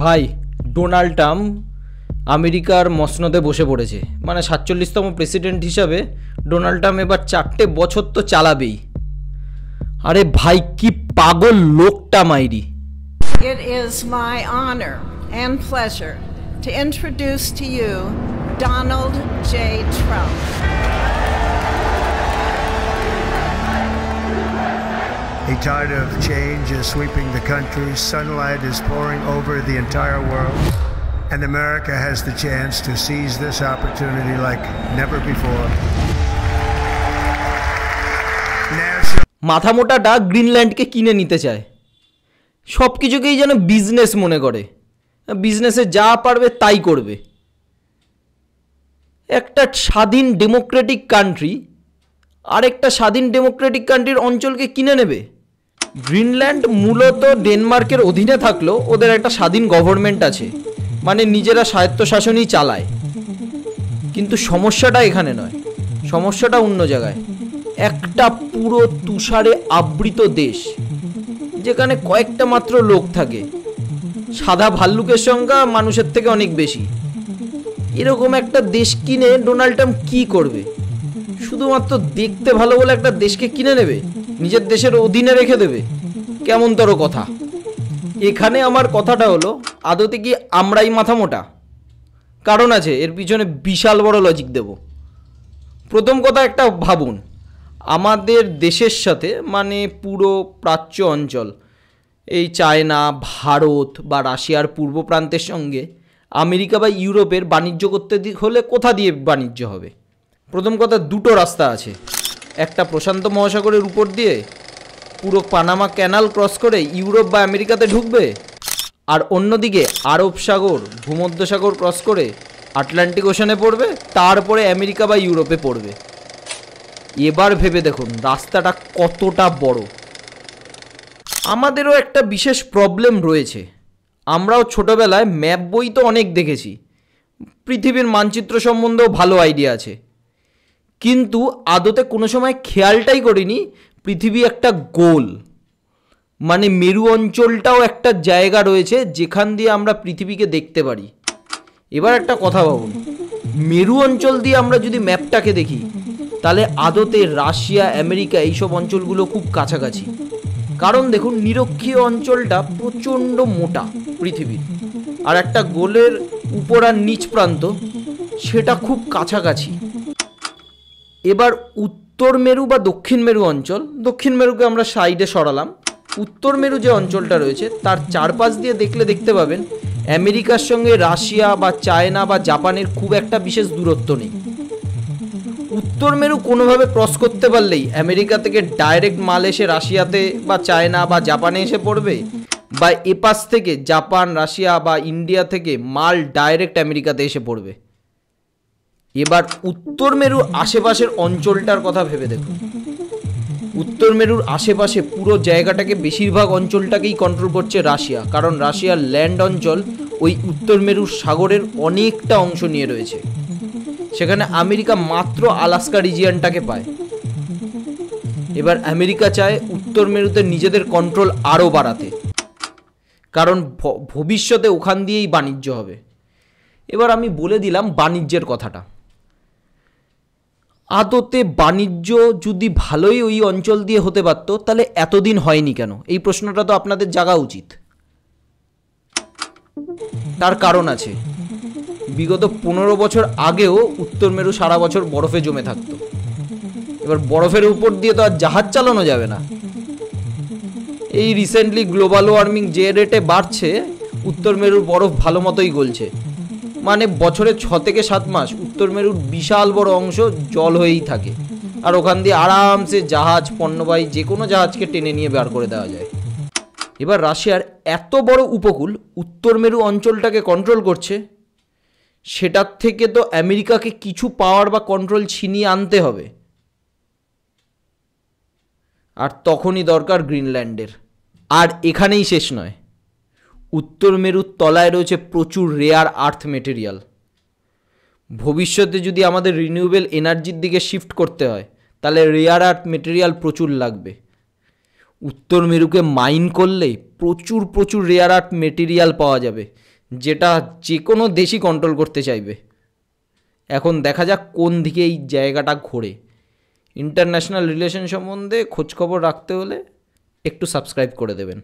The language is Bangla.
ভাই ডোনাল্ড ট্রাম্প আমেরিকার মসনদে বসে পড়েছে। মানে ৪৭তম প্রেসিডেন্ট হিসাবে ডোনাল্ড ট্রাম্প এবার ৪টে বছর তো চালাবেই। আরে ভাই কি পাগল লোকটা মাইরি। It is my honor and pleasure to introduce to you Donald J. Trump. A tide of change is sweeping the country. Sunlight is pouring over the entire world. And America has the chance to seize this opportunity like never before. মাথা মোটাটা গ্রিনল্যান্ডকে কিনে নিতে চায়, সব কিছুকেই যেন বিজনেস মনে করে, বিজনেসে যা পারবে তাই করবে। একটা স্বাধীন ডেমোক্রেটিক কান্ট্রি আরেকটা স্বাধীন ডেমোক্রেটিক কান্ট্রির অঞ্চলকে কিনে নেবে। গ্রিনল্যান্ড মূলত ডেনমার্কের অধীনে থাকলেও ওদের একটা স্বাধীন গভর্নমেন্ট আছে, মানে নিজেরা স্বায়ত্তশাসনই চালায়। কিন্তু সমস্যাটা এখানে নয়, সমস্যাটা অন্য জায়গায়। একটা পুরো তুষারে আবৃত দেশ যেখানে কয়েকটা মাত্র লোক থাকে, সাদা ভাল্লুকের সংখ্যা মানুষের থেকে অনেক বেশি। এরকম একটা দেশ কিনে ডোনাল্ড ট্রাম্প কী করবে? শুধুমাত্র দেখতে ভালো বলে একটা দেশকে কিনে নেবে, নিজের দেশের অধীনে রেখে দেবে? কেমনতর কথা। এখানে আমার কথাটা হলো, আদতে কি আমরাই মাথা মোটা? কারণ আছে, এর পিছনে বিশাল বড় লজিক দেব। প্রথম কথা একটা ভাবুন, আমাদের দেশের সাথে মানে পুরো প্রাচ্য অঞ্চল, এই চায়না, ভারত বা রাশিয়ার পূর্ব প্রান্তের সঙ্গে আমেরিকা বা ইউরোপের বাণিজ্য করতে হলে কোথা দিয়ে বাণিজ্য হবে? প্রথম কথা, দুটো রাস্তা আছে। একটা প্রশান্ত মহাসাগরের উপর দিয়ে পুরো পানামা ক্যানাল ক্রস করে ইউরোপ বা আমেরিকাতে ঢুকবে, আর অন্যদিকে আরব সাগর, ভূমধ্যসাগর ক্রস করে আটলান্টিক ওশানে পড়বে, তারপরে আমেরিকা বা ইউরোপে পড়বে। এবার ভেবে দেখুন রাস্তাটা কতটা বড়। আমাদেরও একটা বিশেষ প্রবলেম রয়েছে। আমরাও ছোটোবেলায় ম্যাপ বই তো অনেক দেখেছি, পৃথিবীর মানচিত্র সম্বন্ধেও ভালো আইডিয়া আছে, কিন্তু আদতে কোনো সময় খেয়ালটাই করিনি পৃথিবী একটা গোল, মানে মেরু অঞ্চলটাও একটা জায়গা রয়েছে যেখান দিয়ে আমরা পৃথিবীকে দেখতে পারি। এবার একটা কথা ভাবুন, মেরু অঞ্চল দিয়ে আমরা যদি ম্যাপটাকে দেখি, তাহলে আদতে রাশিয়া, আমেরিকা এইসব অঞ্চলগুলো খুব কাছাকাছি। কারণ দেখুন, নিরক্ষীয় অঞ্চলটা প্রচণ্ড মোটা পৃথিবীর, আর একটা গোলের উপর আর নিচ প্রান্ত সেটা খুব কাছাকাছি। এবার উত্তর মেরু বা দক্ষিণ মেরু অঞ্চল, দক্ষিণ মেরুকে আমরা সাইডে সরালাম, উত্তর মেরু যে অঞ্চলটা রয়েছে তার চারপাশ দিয়ে দেখলে দেখতে পাবেন আমেরিকার সঙ্গে রাশিয়া বা চায়না বা জাপানের খুব একটা বিশেষ দূরত্ব নেই। উত্তর মেরু কোনোভাবে ক্রস করতে পারলেই আমেরিকা থেকে ডাইরেক্ট মাল এসে রাশিয়াতে বা চায়না বা জাপানে এসে পড়বে, বা এপাশ থেকে জাপান, রাশিয়া বা ইন্ডিয়া থেকে মাল ডাইরেক্ট আমেরিকাতে এসে পড়বে। এবার উত্তর মেরুর আশেপাশের অঞ্চলটার কথা ভেবে দেখুন। উত্তর মেরুর আশেপাশে পুরো জায়গাটাকে, বেশিরভাগ অঞ্চলটাকেই কন্ট্রোল করছে রাশিয়া, কারণ রাশিয়ার ল্যান্ড অঞ্চল ওই উত্তর মেরুর সাগরের অনেকটা অংশ নিয়ে রয়েছে। সেখানে আমেরিকা মাত্র আলাস্কা রিজিয়নটাকে পায়। এবার আমেরিকা চায় উত্তর মেরুতে নিজেদের কন্ট্রোল আরও বাড়াতে, কারণ ভবিষ্যতে ওখান দিয়েই বাণিজ্য হবে। এবার আমি বলে দিলাম বাণিজ্যের কথাটা। আদতে বাণিজ্য যদি ভালোই ওই অঞ্চল দিয়ে হতে পারত, তাহলে এতদিন হয়নি কেন? এই প্রশ্নটা তো আপনাদের জাগা উচিত। তার কারণ আছে। বিগত 15 বছর আগেও উত্তর মেরু সারা বছর বরফে জমে থাকতো। এবার বরফের উপর দিয়ে তো আর জাহাজ চালানো যাবে না। এই রিসেন্টলি গ্লোবাল ওয়ার্মিং যে রেটে বাড়ছে, উত্তর মেরুর বরফ ভালো মতোই গলছে। মানে বছরে 6 থেকে 7 মাস উত্তর মেরুর বিশাল বড় অংশ জল হয়েই থাকে, আর ওখান দিয়ে আরামসে জাহাজ, পণ্যবাহী যে কোনো জাহাজকে টেনে নিয়ে বার করে দেওয়া যায়। এবার রাশিয়ার এত বড় উপকূল উত্তর মেরু অঞ্চলটাকে কন্ট্রোল করছে, সেটার থেকে তো আমেরিকাকে কিছু পাওয়ার বা কন্ট্রোল ছিনিয়ে আনতে হবে, আর তখনই দরকার গ্রিনল্যান্ডের। আর এখানেই শেষ নয়, উত্তর মেরুর তলায় রয়েছে প্রচুর রেয়ার আর্থ মেটেরিয়াল। ভবিষ্যতে যদি আমাদের রিনিউয়েবল এনার্জির দিকে শিফট করতে হয়, তাহলে রেয়ার আর্থ মেটেরিয়াল প্রচুর লাগবে। উত্তর মেরুকে মাইন করলেই প্রচুর রেয়ার আর্থ মেটেরিয়াল পাওয়া যাবে, যেটা যে কোনো দেশই কন্ট্রোল করতে চাইবে। এখন দেখা যাক কোন দিকে এই জায়গাটা ঘোরে। ইন্টারন্যাশনাল রিলেশন সম্বন্ধে খোঁজখবর রাখতে হলে একটু সাবস্ক্রাইব করে দেবেন।